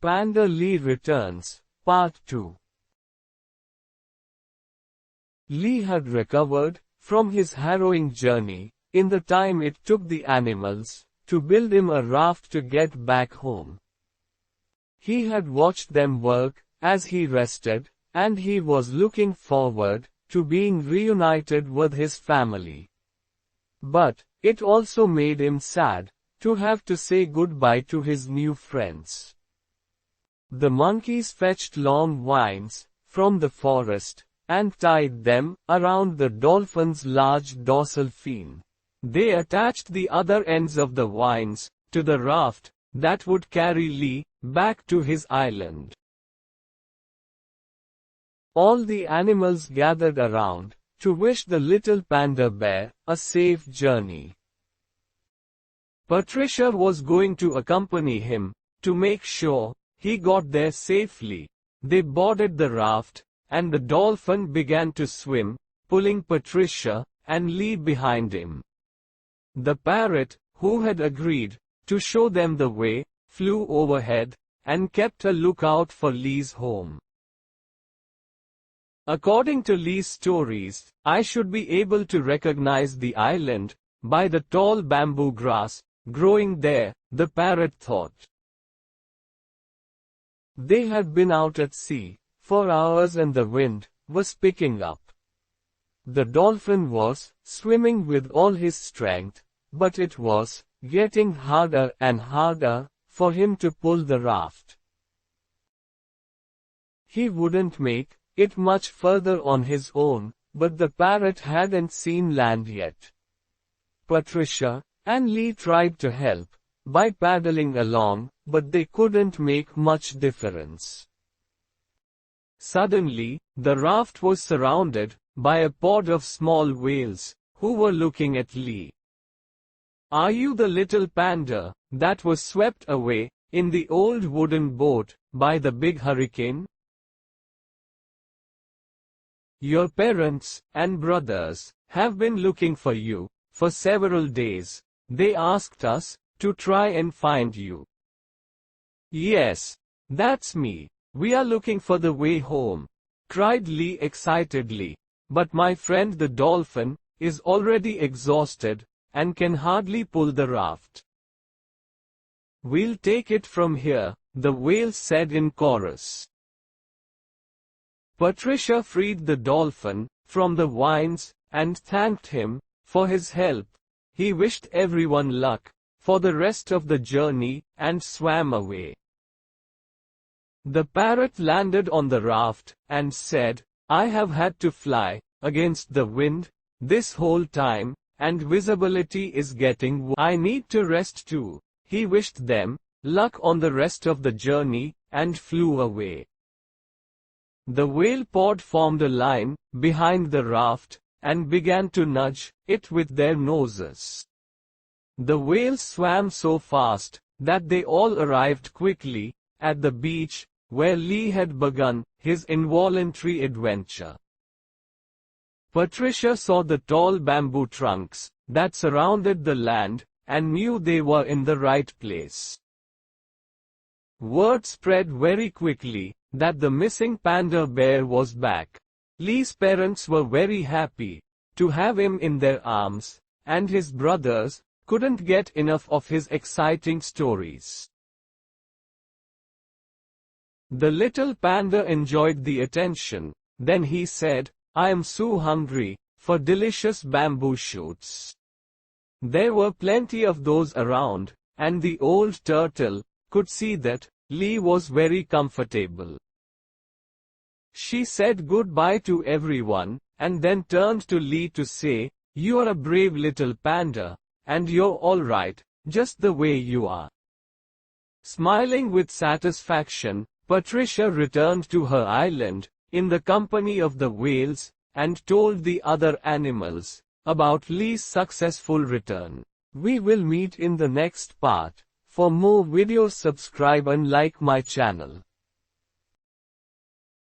Panda Lee Returns, Part 2. Lee had recovered from his harrowing journey in the time it took the animals to build him a raft to get back home. He had watched them work as he rested, and he was looking forward to being reunited with his family. But it also made him sad to have to say goodbye to his new friends. The monkeys fetched long vines from the forest and tied them around the dolphin's large dorsal fin. They attached the other ends of the vines to the raft that would carry Lee back to his island. All the animals gathered around to wish the little panda bear a safe journey. Patricia was going to accompany him to make sure he got there safely. They boarded the raft, and the dolphin began to swim, pulling Patricia and Lee behind him. The parrot, who had agreed to show them the way, flew overhead and kept a lookout for Lee's home. According to Lee's stories, I should be able to recognize the island by the tall bamboo grass growing there, the parrot thought. They had been out at sea for hours and the wind was picking up. The dolphin was swimming with all his strength, but it was getting harder and harder for him to pull the raft. He wouldn't make it much further on his own, but the parrot hadn't seen land yet. Patricia and Lee tried to help by paddling along, but they couldn't make much difference. Suddenly, the raft was surrounded by a pod of small whales, who were looking at Lee. "Are you the little panda that was swept away in the old wooden boat by the big hurricane? Your parents and brothers have been looking for you for several days. They asked us to try and find you." "Yes, that's me. We are looking for the way home," cried Lee excitedly. "But my friend the dolphin is already exhausted and can hardly pull the raft." "We'll take it from here," the whales said in chorus. Patricia freed the dolphin from the vines and thanked him for his help. He wished everyone luck for the rest of the journey and swam away. The parrot landed on the raft and said, "I have had to fly against the wind this whole time, and visibility is getting worse. I need to rest too." He wished them luck on the rest of the journey and flew away. The whale pod formed a line behind the raft and began to nudge it with their noses. The whales swam so fast that they all arrived quickly at the beach where Lee had begun his involuntary adventure. Patricia saw the tall bamboo trunks that surrounded the land and knew they were in the right place. Word spread very quickly that the missing panda bear was back. Lee's parents were very happy to have him in their arms, and his brothers couldn't get enough of his exciting stories. The little panda enjoyed the attention. Then he said, "I am so hungry for delicious bamboo shoots." There were plenty of those around, and the old turtle could see that Lee was very comfortable. She said goodbye to everyone, and then turned to Lee to say, "You are a brave little panda, and you're all right, just the way you are." Smiling with satisfaction, Patricia returned to her island, in the company of the whales, and told the other animals about Lee's successful return. We will meet in the next part. For more videos, subscribe and like my channel.